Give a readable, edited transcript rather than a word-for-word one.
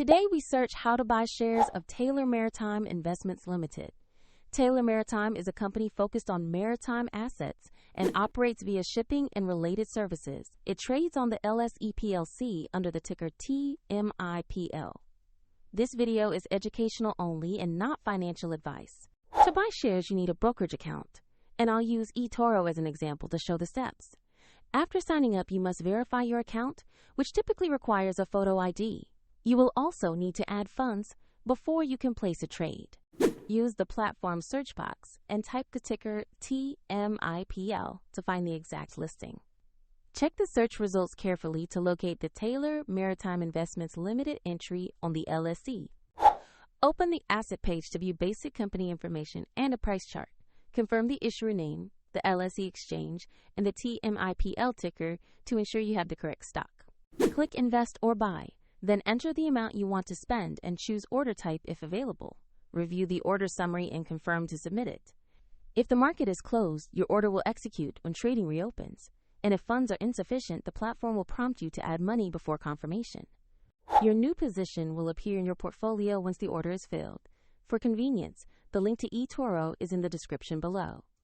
Today we search how to buy shares of Taylor Maritime Investments Limited. Taylor Maritime is a company focused on maritime assets and operates via shipping and related services. It trades on the LSE PLC under the ticker TMIP.L. This video is educational only and not financial advice. To buy shares, you need a brokerage account, and I'll use eToro as an example to show the steps. After signing up, you must verify your account, which typically requires a photo ID. You will also need to add funds before you can place a trade. Use the platform search box and type the ticker TMIP.L to find the exact listing. Check the search results carefully to locate the Taylor Maritime Investments Limited entry on the LSE. Open the asset page to view basic company information and a price chart. Confirm the issuer name, the LSE exchange, and the TMIP.L ticker to ensure you have the correct stock. Click Invest or Buy, then enter the amount you want to spend and choose order type if available. Review the order summary and confirm to submit it. If the market is closed, your order will execute when trading reopens. And if funds are insufficient, the platform will prompt you to add money before confirmation. Your new position will appear in your portfolio once the order is filled. For convenience, the link to eToro is in the description below.